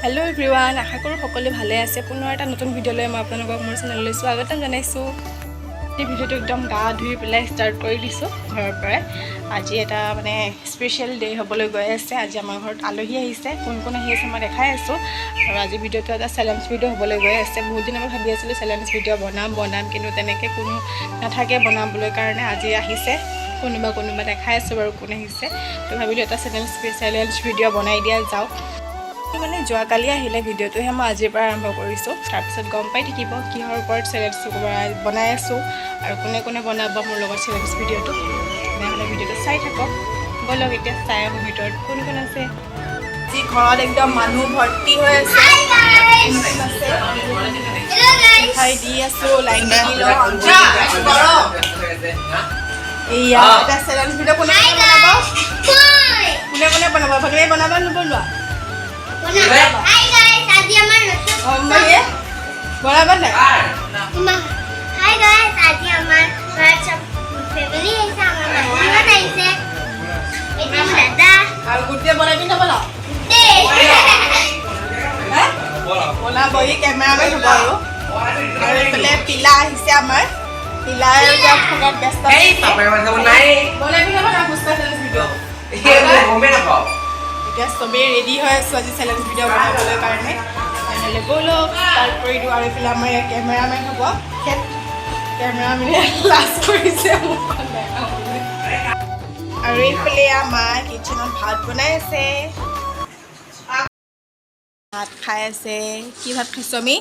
Hello everyone आशा करूँ सकलोरे भाले आछे पुনৰ এটা নতুন ভিডিও লৈ মই আপোনালোকক মোৰ চেনেললৈ স্বাগতম জনাইছো এই ভিডিওটো একদম গা ধুই পেলাই স্টাৰ্ট কৰি দিছো ঘৰৰ পৰা আজি এটা মানে স্পেশাল ডে হ'বলৈ গৈ আছে আজি আমাৰ ঘৰত আলহী আহিছে কোন কোন আহি আছে মই দেখাই আছো আৰু আজি ভিডিওটো এটা চ্যালেঞ্জ ভিডিও হ'বলৈ গৈ আছে বহুত দিন মই ভাবি আছিলো চ্যালেঞ্জ ভিডিও বনাম কিন্তু তেনেকৈ কোনো নাথাকে বনাবলৈ কাৰণে আজি আহিছে কোনোবা দেখাই আছো বাৰু কোন আহিছে তো ভাবিলো এটা চ্যালেঞ্জ ভিডিও বনাই দিয়া যাওক মানে যোৱাকালি আহিলে ভিডিওটোহে মই আজিৰ পৰা আৰম্ভ কৰিছোঁ তাৰপিছত গম পাই থাকিব কিহৰ ওপৰত চ্যালেঞ্জ বনাই আছোঁ আৰু কোনে বনাব মোৰ লগত চ্যালেঞ্জ ভিডিওটো তেনেহ'লে ভিডিওটো চাই থাকক বলক এতিয়া চাই আহোঁ ভিতৰত কোন আছে যি ঘৰত একদম মানুহ ভৰ্তি হৈ আছে খাই দি আছোঁ লাইন দি লওঁ এয়া এটা চ্যালেঞ্জ ভিডিও কোনে বনাব ভগৱানে বনাব নবনোৱা Hi guys, আজি আমাৰ বৰাবৰ নাই Hi guys, আজি আমাৰ WhatsApp family আছে আমাৰ মাহীহঁত আহিছে এইটো দাদা আৰু গুটে বনাবি না বলা বলা বহি কেমেৰামে হ'ব আৰু এফালে পিলা আহিছে আমাৰ পিলাৰ লগত ব্যস্ত এই পাপা মানে নাই বনাবি না বলা ফুচকা চ্যালেঞ্জ ভিডিও গমে নাপাও এতিয়া সবে ৰেডি হৈ আছে আজি চ্যালেঞ্জ ভিডিও বনাবলৈ কাৰণে নহলে বলো তাৰপৰে দিও আৰু ফিলা আমাৰ কেমেৰামেন হ'ব কেমেৰামেনে লাজ কৰিছে আৰু এইফালে আমাৰ কিচেনত ভাত বনাই আছে ভাত খাই আছে কি ভাত খাইছো আমি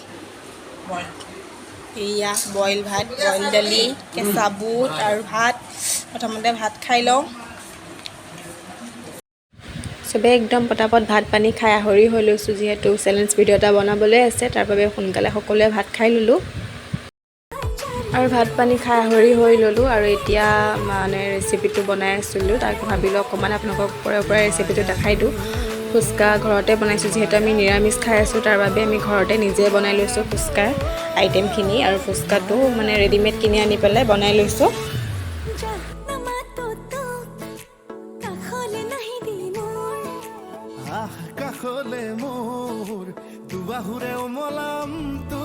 এয়া বইল ভাত বইল দালি কেঁচা বুট আৰু ভাত প্ৰথমতে ভাত খাই লওঁ সবে একদম পটাপট ভাত পানী খাই আহৰি হৈ লৈছোঁ যিহেতু চ্যালেঞ্জ ভিডিও এটা বনাবলৈ আছে তাৰ বাবে সোনকালে সকলোৱে ভাত খাই ললোঁ আৰু ভাত পানী খাই আহৰি হৈ ললোঁ আৰু এতিয়া মানে ৰেচিপিটো বনাই আছিলোঁ তাক ভাবিলোঁ অকণমান আপোনালোকক পৰা ৰেচিপিটো দেখাই দিওঁ ফুচকা ঘৰতে বনাইছোঁ যিহেতু আমি নিৰামিষ খাই আছোঁ তাৰ বাবে আমি ঘৰতে নিজে বনাই লৈছোঁ ফুচকাৰ আইটেমখিনি আৰু ফুচকাটো মানে ৰেডিমেড কিনি আনি পেলাই বনাই লৈছোঁ কাখলে মোৰ দুবাহুৰে মলাম তো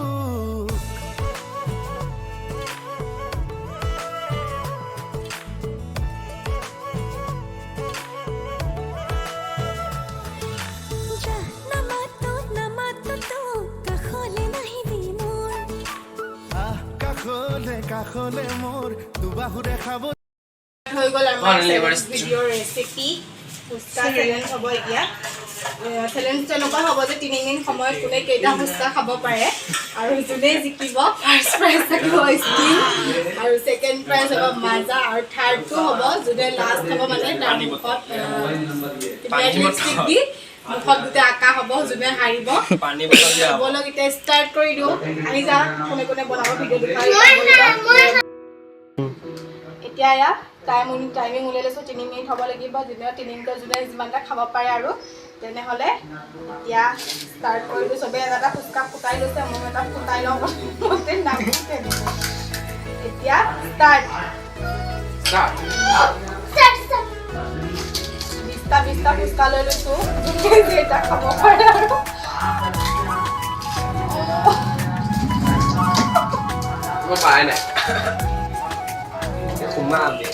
কাখলে মোৰ দুবাহুৰে খাব হৈ গল আমাৰ ভিডিও ৰেচিপি ফুচকা চ্যালেঞ্জ হ'ব এতিয়া চ্যালেঞ্জ তেনেকুৱা হ'ব যে 3 দিন সময়ত কোনে কেইটা ফুচকা খাব পাৰে আৰু যোনে জিকিব ফাৰ্ষ্ট প্ৰাইজ থাকিব ষ্টিল আৰু সেকেন্ড প্ৰাইজ হ'ব মাজা আৰু থাৰ্ডটো হ'ব যোনে লাষ্ট হ'ব মানে তাৰ মুখত লিপষ্টিক দি মুখত গোটেই আকা হ'ব যোনে হাৰিব পানী বটল দিয়া হ'ব বলক এতিয়া ষ্টাৰ্ট কৰি দিও আহি যা কোনে বনাব ভিডিওটো এতিয়া ইয়া টাইমিং উলাই লৈছো 3 মিনিট হ'ব লাগিব যোনে 3 মিনিটৰ যোনে যিমানটা খাব পাৰে আৰু তেনেহলে এতিয়া ষ্টাৰ্ট কৰিলো সবে এটা ফুচকা ফুটাই লৈছে মই এটা ফুটাই লওঁ মতে নামতে এতিয়া ষ্টাৰ্ট বিস্তা ফুচকা লৈ লৈছো এটা খাব পাৰে আৰু মই পাই নাই Kumam deh.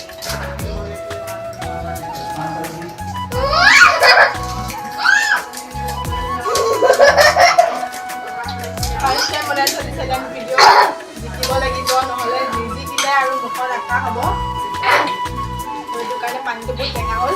Kalau saya mau lihat di dalam video, jika lagi doa nohole, jadi kita harus buka raka habo. Itu karena panjang pun kenal.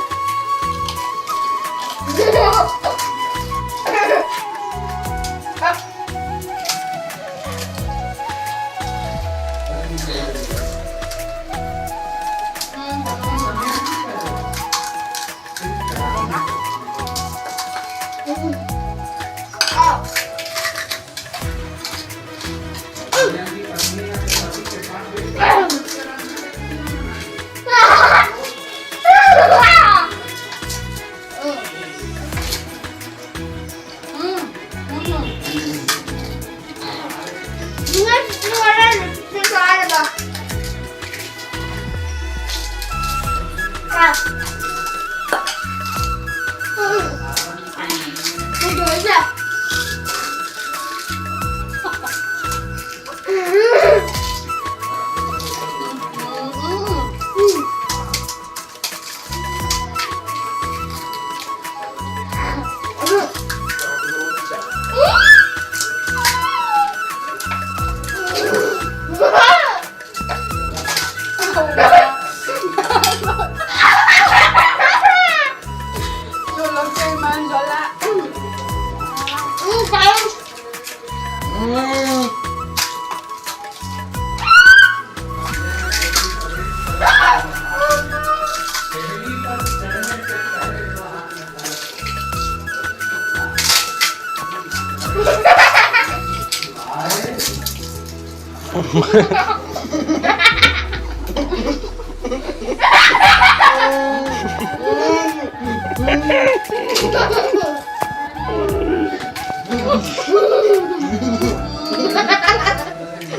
জলকীয়া ইমান জ্বলা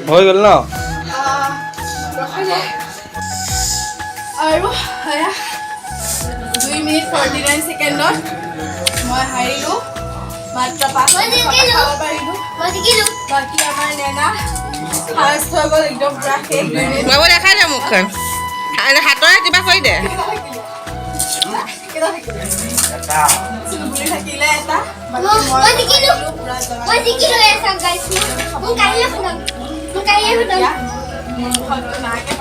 হৈ গ'ল ন আৰু 2 মিনিট 49 ছেকেণ্ডত মই হাৰিলোঁ মাত্ৰ 5 মিনিট খাব পাৰিলোঁ বাকী আমাৰ নেনা ফাৰ্ষ্ট হৈ গ'ল একদম পুৰা শেষ বাবু দেখাই দে মুখখন হাতৰে কিবা কৰি দে চুলবুলি থাকিলে এটা বাকী মই পুৰা মুখতো নাকে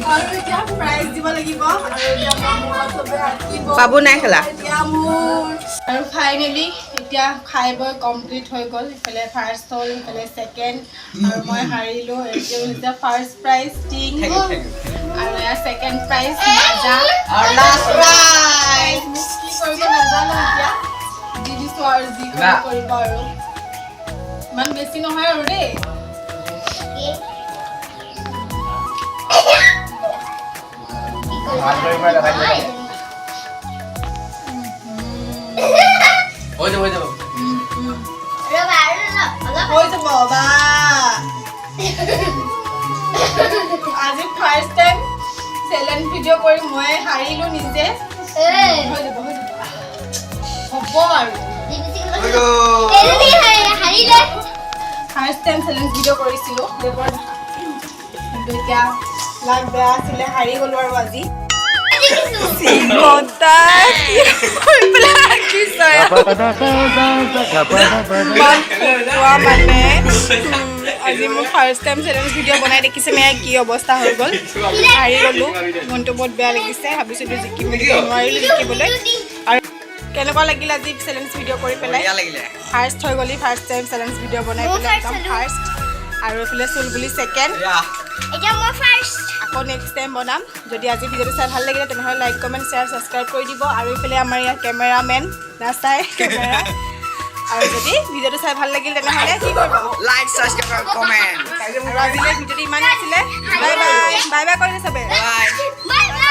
আৰু এতিয়া প্ৰাইজ দিব লাগিব আৰু এতিয়া মোৰ চবে আঁকিব বাবু নাই খেলা এতিয়া মোৰ আৰু ফাইনেলি এতিয়া খাই বৈ কমপ্লিট হৈ গ'ল ইফালে ফাৰ্ষ্ট হ'ল ইফালে ছেকেণ্ড আৰু মই হাৰিলোঁ এতিয়া হৈছে ফাৰ্ষ্ট প্ৰাইজ টিং আৰু ইয়াৰ ছেকেণ্ড প্ৰাইজ মাজা আৰু লাষ্ট প্ৰাইজ কি কৰিব নাজানো এতিয়া দি দিছোঁ আৰু যি কৰিব আৰু ইমান বেছি নহয় আৰু দেই হৈ যাব হৈ যাব বা আজি ফাৰ্ষ্ট টাইম চেলেঞ্জ ভিডিঅ' কৰি মই হাৰিলোঁ নিজে হৈ যাব হ'ব আৰু ফাৰ্ষ্ট টাইম চেলেঞ্জ ভিডিঅ' কৰিছিলোঁ কিন্তু এতিয়া লাগ বেয়া আছিলে হাৰি গ'লোঁ আৰু আজি আজি মোৰ ফাৰ্ষ্ট টাইম চেলেঞ্জ ভিডিঅ' বনাই দেখিছে মেয়া কি অৱস্থা হৈ গ'ল হাৰি গ'লোঁ মনটো বহুত বেয়া লাগিছে ভাবিছিলোঁ জিকিম বুলি নোৱাৰিলোঁ জিকিবলৈ আৰু কেনেকুৱা লাগিল আজি চেলেঞ্জ ভিডিঅ' কৰি পেলাই ফাৰ্ষ্ট হৈ গ'লি ফাৰ্ষ্ট টাইম চেলেঞ্জ ভিডিঅ' বনাই পেলাই একদম ফাৰ্ষ্ট আৰু এইফালে চুলবুলি ছেকেণ্ড আকৌ নেক্সট টাইম বনাম যদি আজি ভিডিঅ'টো চাই ভাল লাগিলে তেনেহ'লে লাইক কমেণ্ট শ্বেয়াৰ ছাবস্ক্ৰাইব কৰি দিব আৰু এইফালে আমাৰ ইয়াত কেমেৰামেন নাচাই কেমেৰা আৰু যদি ভিডিঅ'টো চাই ভাল লাগিল তেনেহ'লে কি কৰিব লাইক সাবস্ক্ৰাইব কমেণ্ট আৰু আজিলৈ ভিডিঅ'টো ইমানেই আছিলে বাই বাই বাই বাই কৰি চবে বাই